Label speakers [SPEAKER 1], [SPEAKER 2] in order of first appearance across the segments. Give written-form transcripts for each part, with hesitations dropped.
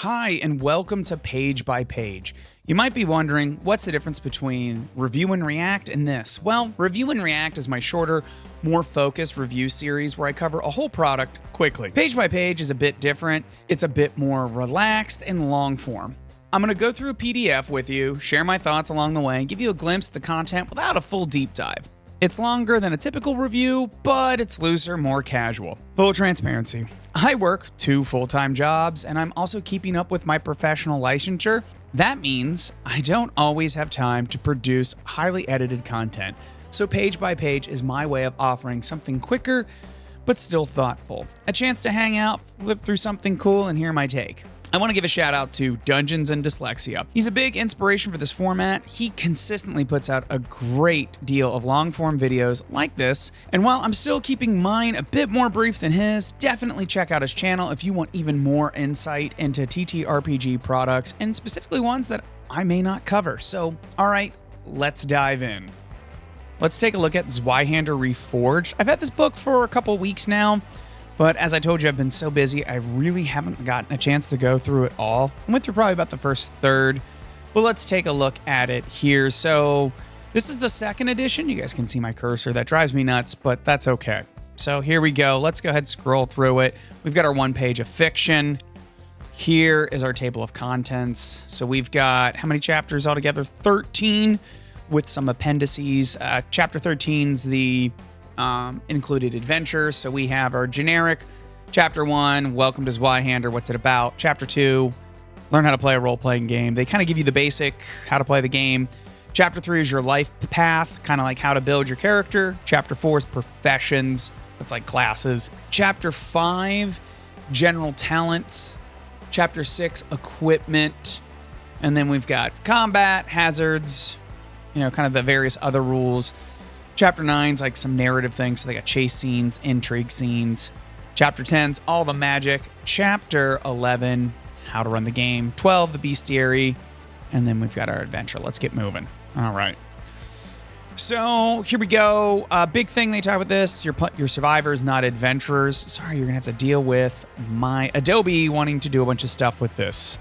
[SPEAKER 1] Hi, and welcome to Page by Page. You might be wondering, what's the difference between Review and React and this? Well, Review and React is my shorter, more focused review series where I cover a whole product quickly. Page by Page is a bit different. It's a bit more relaxed and long form. I'm going to go through a PDF with you, share my thoughts along the way, and give you a glimpse of the content without a full deep dive. It's longer than a typical review, but it's looser, more casual. Full transparency. I work 2 full-time jobs, and I'm also keeping up with my professional licensure. That means I don't always have time to produce highly edited content. So Page by Page is my way of offering something quicker, but still thoughtful. A chance to hang out, flip through something cool, and hear my take. I want to give a shout out to Dungeons Dyslexia. He's a big inspiration for this format. He consistently puts out a great deal of long form videos like this. And while I'm still keeping mine a bit more brief than his, definitely check out his channel if you want even more insight into TTRPG products and specifically ones that I may not cover. So, all right, let's dive in. Let's take a look at Zweihänder Reforged. I've had this book for a couple weeks now. But as I told you, I've been so busy, I really haven't gotten a chance to go through it all. I went through probably about the first third, but let's take a look at it here. So this is the second edition. You guys can see my cursor. That drives me nuts, but that's okay. So here we go. Let's go ahead and scroll through it. We've got our 1 page of fiction. Here is our table of contents. So we've got how many chapters altogether? 13 with some appendices. Chapter 13's the included adventures. So we have our generic chapter 1, welcome to Zweihänder, what's it about? Chapter 2, learn how to play a role-playing game. They kind of give you the basic how to play the game. Chapter 3 is your life path, kind of like how to build your character. Chapter 4 is professions, that's like classes. Chapter 5, general talents. Chapter 6, equipment. And then we've got combat, hazards, kind of the various other rules. Chapter 9's like some narrative things. So they got chase scenes, intrigue scenes. Chapter 10's all the magic. Chapter 11, how to run the game. 12, the bestiary. And then we've got our adventure. Let's get moving. All right. So here we go. Big thing they talk about this. Your survivors, not adventurers. Sorry, you're going to have to deal with my Adobe wanting to do a bunch of stuff with this.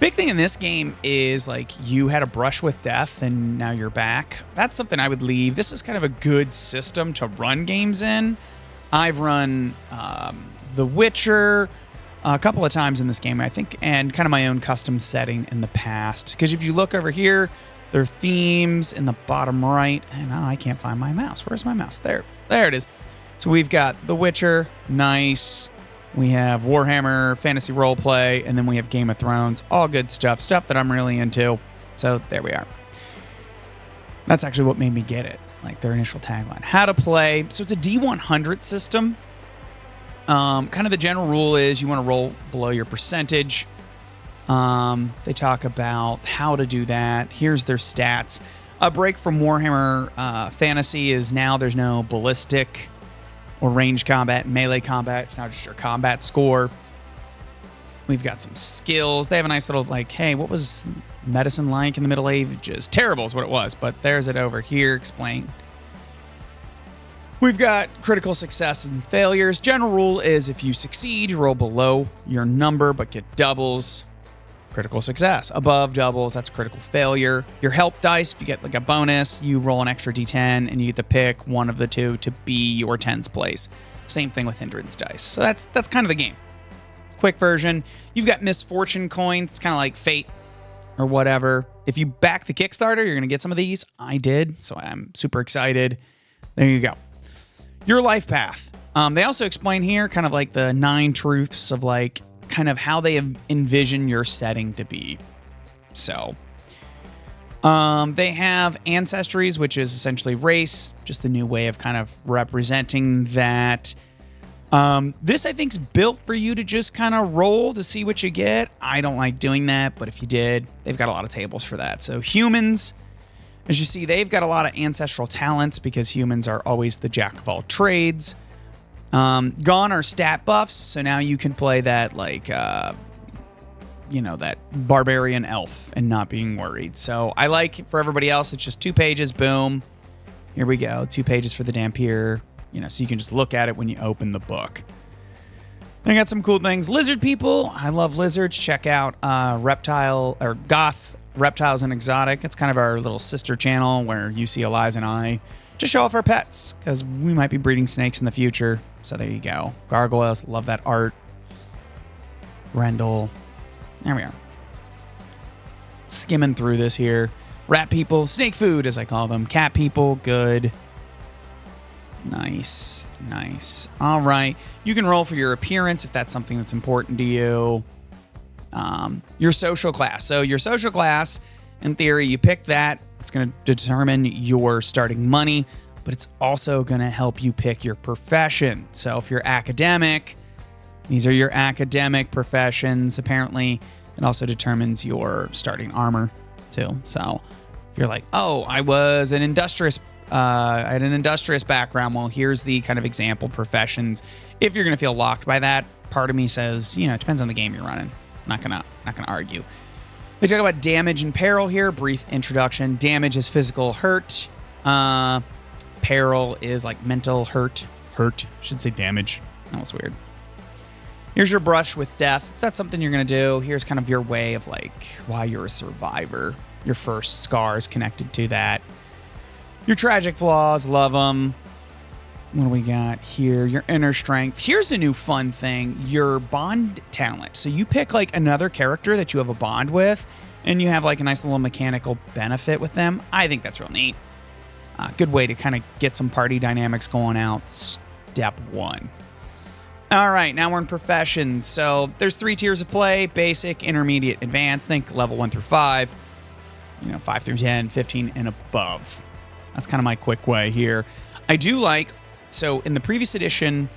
[SPEAKER 1] Big thing in this game is like you had a brush with death and now you're back. That's something I would leave. This is kind of a good system to run games in. I've run The Witcher a couple of times in this game, I think, and kind of my own custom setting in the past. Because if you look over here, there are themes in the bottom right. And I can't find my mouse. Where's my mouse? There it is. So we've got The Witcher, nice. We have Warhammer, fantasy roleplay, and then we have Game of Thrones. All good stuff that I'm really into. So there we are. That's actually what made me get it, like their initial tagline. How to play. So it's a D100 system. Kind of the general rule is you want to roll below your percentage. They talk about how to do that. Here's their stats. A break from Warhammer fantasy is now there's no ballistic or range combat, melee combat. It's now just your combat score. We've got some skills. They have a nice little hey, what was medicine like in the Middle Ages? Terrible is what it was, but there's it over here explained. We've got critical successes and failures. General rule is if you succeed, you roll below your number, but get doubles. Critical success. Above doubles, that's critical failure. Your help dice, if you get like a bonus, you roll an extra d10 and you get to pick one of the two to be your tens place. Same thing with hindrance dice. So that's kind of the game. Quick version. You've got misfortune coins. It's kind of like fate or whatever. If you back the Kickstarter, you're going to get some of these. I did, so I'm super excited. There you go. Your life path. They also explain here kind of like the 9 truths of kind of how they envision your setting to be. So they have ancestries, which is essentially race, just the new way of kind of representing that. This, I think, is built for you to just kind of roll to see what you get. I don't like doing that, but if you did, they've got a lot of tables for that. So humans, as you see, they've got a lot of ancestral talents because humans are always the jack of all trades. Gone are stat buffs, so now you can play that that barbarian elf and not being worried. So I like, for everybody else, it's just 2 pages, boom. Here we go, 2 pages for the Dampier, so you can just look at it when you open the book. They got some cool things. Lizard people. I love lizards. Check out Reptile or Goth Reptiles and Exotic. It's kind of our little sister channel where you see Eliza and I just show off our pets because we might be breeding snakes in the future. So there you go. Gargoyles. Love that art. Grendel. There we are. Skimming through this here. Rat people. Snake food, as I call them. Cat people. Good. Nice. Nice. All right. You can roll for your appearance if that's something that's important to you. Your social class. So your social class, in theory, you pick that. It's going to determine your starting money, but it's also going to help you pick your profession. So if you're academic, these are your academic professions. Apparently, it also determines your starting armor too. So if you're like, oh, I was an industrious I had an industrious background. Well, here's the kind of example professions. If you're going to feel locked by that, part of me says, it depends on the game you're running. I'm not gonna argue. They talk about damage and peril here. Brief introduction. Damage is physical hurt. Peril is like mental hurt. Should say damage. That was weird. Here's your brush with death. That's something you're going to do. Here's kind of your way of like why you're a survivor. Your first scars connected to that. Your tragic flaws, love them. What do we got here? Your inner strength. Here's a new fun thing. Your bond talent. So you pick like another character that you have a bond with, and you have like a nice little mechanical benefit with them. I think that's real neat. Good way to kind of get some party dynamics going out. Step 1. All right, now we're in professions. So there's 3 tiers of play: basic, intermediate, advanced. Think level 1 through 5. 5 through 10, 15, and above. That's kind of my quick way here. I do like, so in the previous edition,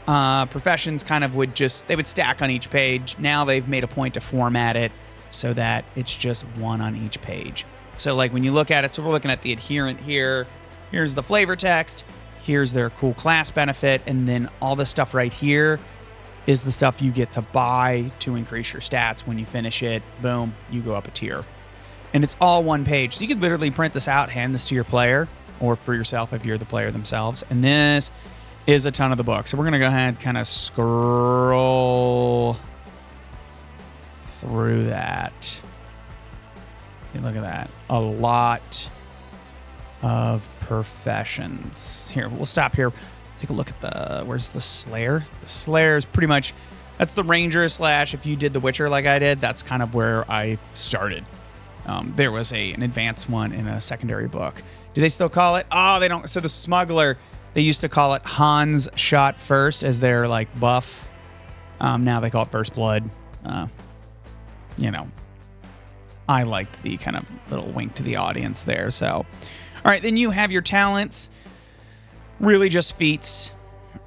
[SPEAKER 1] professions kind of would stack on each page. Now they've made a point to format it so that it's just one on each page. So like when you look at it, so we're looking at the adherent here. Here's the flavor text. Here's their cool class benefit. And then all this stuff right here is the stuff you get to buy to increase your stats. When you finish it, boom, you go up a tier. And it's all one page. So you could literally print this out, hand this to your player, or for yourself if you're the player themselves. And this is a ton of the book. So we're going to go ahead and kind of scroll through that. See, look at that. A lot of professions. Here, we'll stop here. Take a look at where's the Slayer? The Slayer is pretty much, that's the Ranger / if you did The Witcher like I did, that's kind of where I started. There was an advanced one in a secondary book. Do they still call it? Oh, they don't. So the Smuggler, they used to call it Hans Shot First as their like buff. Now they call it First Blood. I liked the kind of little wink to the audience there. So, all right, then you have your talents. Really just feats.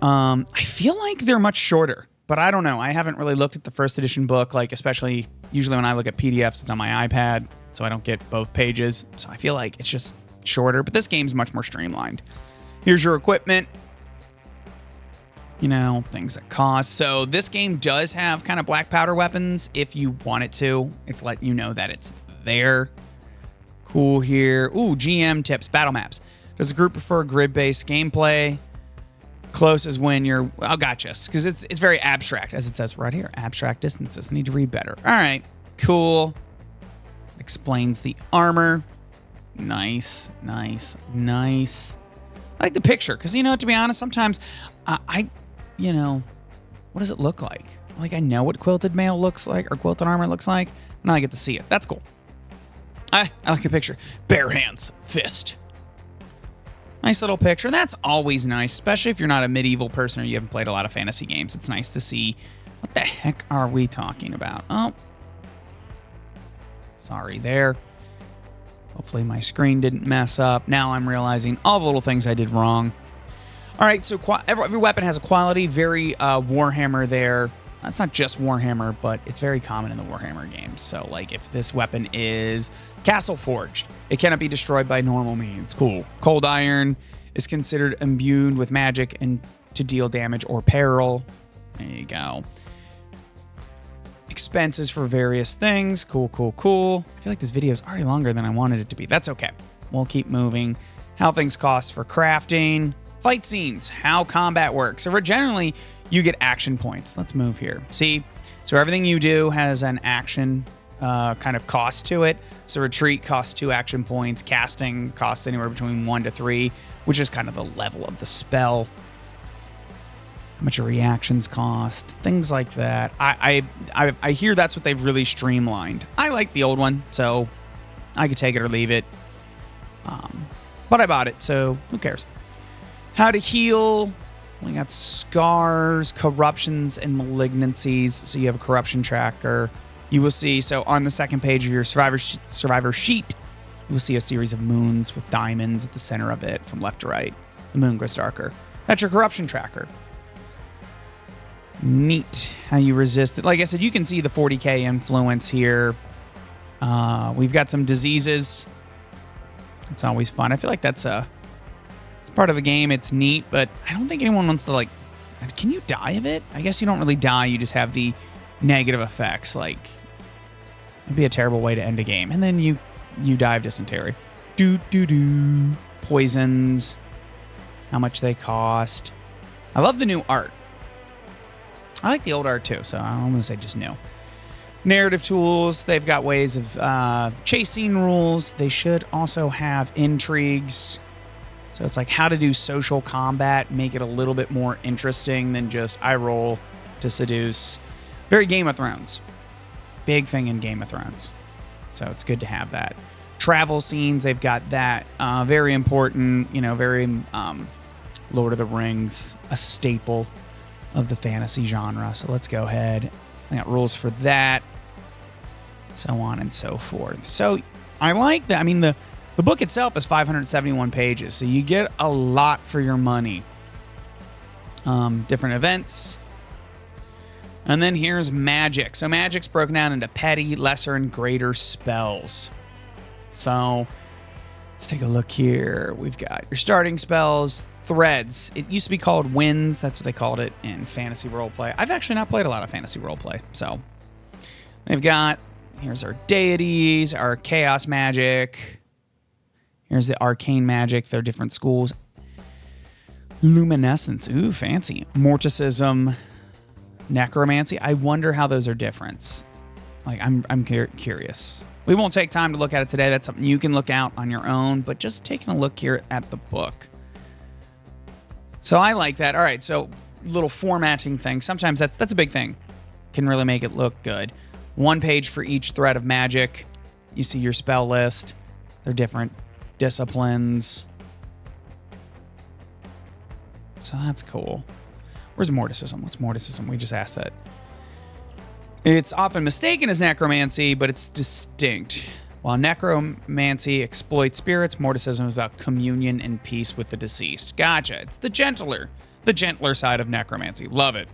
[SPEAKER 1] I feel like they're much shorter, but I don't know. I haven't really looked at the first edition book, like especially usually when I look at PDFs, it's on my iPad, so I don't get both pages. So I feel like it's just shorter, but this game's much more streamlined. Here's your equipment. Things that cost. So this game does have kind of black powder weapons if you want it to. It's letting you know that it's there. Cool here. Ooh, GM tips, battle maps. Does the group prefer grid-based gameplay? Close is when you're... Oh, gotcha. Because it's very abstract, as it says right here. Abstract distances. Need to read better. All right. Cool. Explains the armor. Nice. I like the picture. Because, to be honest, sometimes what does it look like? Like, I know what quilted mail looks like, or quilted armor looks like. Now I get to see it. That's cool. I like the picture. Bare hands. Fist. Nice little picture. That's always nice, especially if you're not a medieval person or you haven't played a lot of fantasy games. It's nice to see. What the heck are we talking about? Oh. Sorry there. Hopefully my screen didn't mess up. Now I'm realizing all the little things I did wrong. All right, so every weapon has a quality. Very Warhammer there. It's not just Warhammer, but it's very common in the Warhammer games. So, like, if this weapon is Castle Forged, it cannot be destroyed by normal means. Cool. Cold Iron is considered imbued with magic and to deal damage or peril. There you go. Expenses for various things. Cool. I feel like this video is already longer than I wanted it to be. That's okay. We'll keep moving. How things cost for crafting. Fight scenes, how combat works. So generally, you get action points. Let's move here. See? So everything you do has an action kind of cost to it. So retreat costs 2 action points. Casting costs anywhere between 1 to 3, which is kind of the level of the spell. How much your reactions cost, things like that. I hear that's what they've really streamlined. I like the old one, so I could take it or leave it. But I bought it, so who cares? How to heal. We got scars, corruptions, and malignancies. So you have a corruption tracker. You will see, so on the second page of your survivor sheet, you will see a series of moons with diamonds at the center of it from left to right. The moon grows darker. That's your corruption tracker. Neat how you resist it. Like I said, you can see the 40k influence here. We've got some diseases. It's always fun. I feel like it's part of the game. It's neat, but I don't think anyone wants to, like, can you die of it? I guess you don't really die. You just have the negative effects. Like, it'd be a terrible way to end a game. And then you die of dysentery. Poisons. How much they cost. I love the new art. I like the old art too, so I'm going to say just new. Narrative tools. They've got ways of chasing rules. They should also have intrigues. So it's like how to do social combat, make it a little bit more interesting than just I roll to seduce. Very Game of Thrones. Big thing in Game of Thrones. So it's good to have that. Travel scenes, they've got that. Very important, very Lord of the Rings, a staple of the fantasy genre. So let's go ahead. I got rules for that. So on and so forth. So I like that. I mean, the book itself is 571 pages, so you get a lot for your money. Different events. And then here's magic. So magic's broken down into petty, lesser, and greater spells. So let's take a look here. We've got your starting spells, threads. It used to be called winds. That's what they called it in fantasy roleplay. I've actually not played a lot of fantasy roleplay. So they've got, here's our deities, our chaos magic. Here's the arcane magic. They're different schools. Luminescence. Ooh, fancy. Morticism. Necromancy. I wonder how those are different. Like, I'm curious. We won't take time to look at it today. That's something you can look out on your own. But just taking a look here at the book. So I like that. All right, so little formatting thing. Sometimes that's a big thing. Can really make it look good. 1 page for each thread of magic. You see your spell list. They're different disciplines. So that's cool. Where's Morticism? What's Morticism? We just asked that. It's often mistaken as necromancy, but it's distinct. While necromancy exploits spirits, Morticism is about communion and peace with the deceased. Gotcha. It's the gentler side of necromancy. Love it.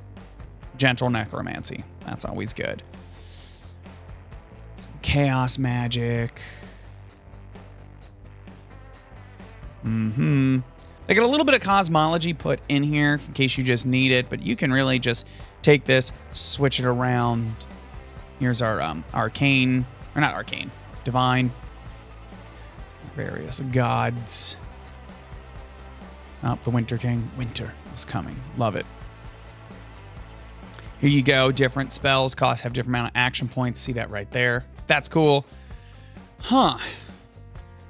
[SPEAKER 1] Gentle necromancy. That's always good. Some chaos magic. They got a little bit of cosmology put in here in case you just need it, but you can really just take this, switch it around. Here's our arcane, or not arcane, divine. Various gods. Oh, the Winter King. Winter is coming. Love it. Here you go. Different spells have different amount of action points. See that right there. That's cool. Huh.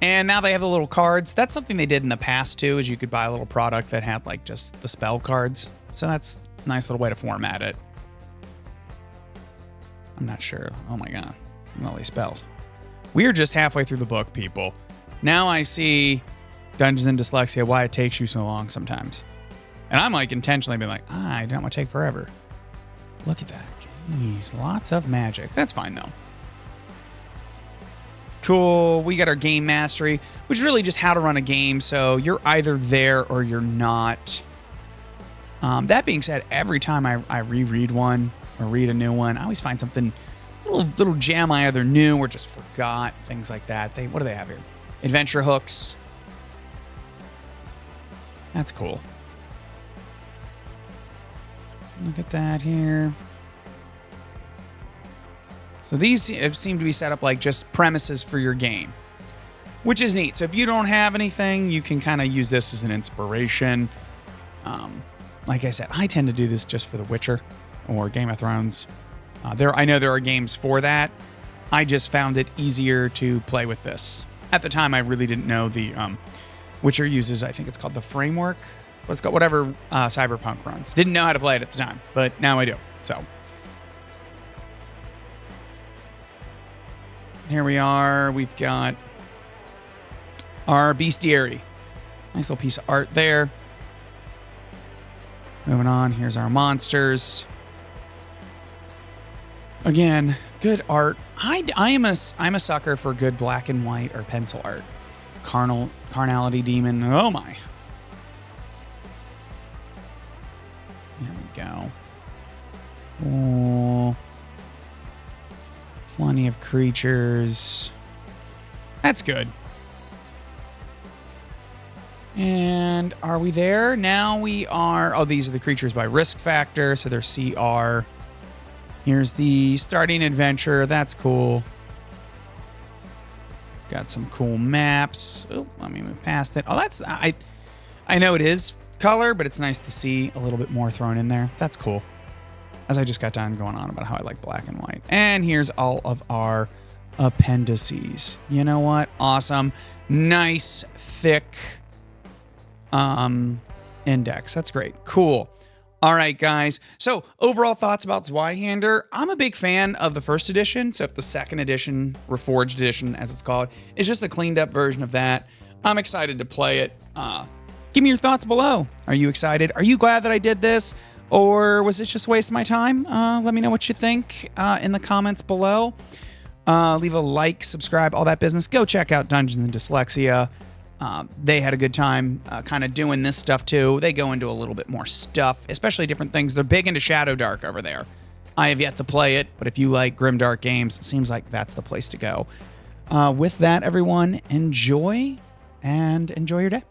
[SPEAKER 1] And now they have the little cards. That's something they did in the past too, is you could buy a little product that had like just the spell cards. So that's a nice little way to format it. I'm not sure. Oh my God. All these spells. We're just halfway through the book, people. Now I see Dungeons and Dyslexia, why it takes you so long sometimes. And I'm like intentionally being like, I don't want to take forever. Look at that. Jeez, lots of magic. That's fine though. Cool. We got our game mastery, which is really just how to run a game. So you're either there or you're not. That being said, every time I reread one or read a new one, I always find something, little gem I either knew or just forgot, things like that. What do they have here? Adventure hooks. That's cool. Look at that here. So these seem to be set up like just premises for your game, which is neat. So if you don't have anything, you can kind of use this as an inspiration. like I said, I tend to do this just for The Witcher or Game of Thrones. I know there are games for that. I just found it easier to play with this. At the time, I really didn't know the Witcher uses, I think it's called the framework. Let's go, whatever Cyberpunk runs. Didn't know how to play it at the time, but now I do. So here we are. We've got our bestiary. Nice little piece of art there. Moving on, here's our monsters. Again, good art. I'm a sucker for good black and white or pencil art. Carnality demon. Oh my. There we go. Oh, plenty of creatures. That's good. And are we there? Now we are. Oh, these are the creatures by risk factor. So they're CR. Here's the starting adventure. That's cool. Got some cool maps. Oh, let me move past it. Oh, that's... I know it is color, but it's nice to see a little bit more thrown in there. That's cool. As I just got done going on about how I like black and white. And here's all of our appendices. You know what? Awesome. Nice, thick index. That's great. Cool. All right, guys. So overall thoughts about Zweihänder. I'm a big fan of the first edition. So if the second edition, Reforged edition, as it's called, is just a cleaned up version of that, I'm excited to play it. Give me your thoughts below. Are you excited? Are you glad that I did this? Or was this just a waste of my time? Let me know what you think in the comments below. Leave a like, subscribe, all that business. Go check out Dungeons Dyslexia. They had a good time kind of doing this stuff too. They go into a little bit more stuff, especially different things. They're big into Shoutout over there. I have yet to play it, but if you like grimdark games, it seems like that's the place to go. With that, everyone, enjoy your day.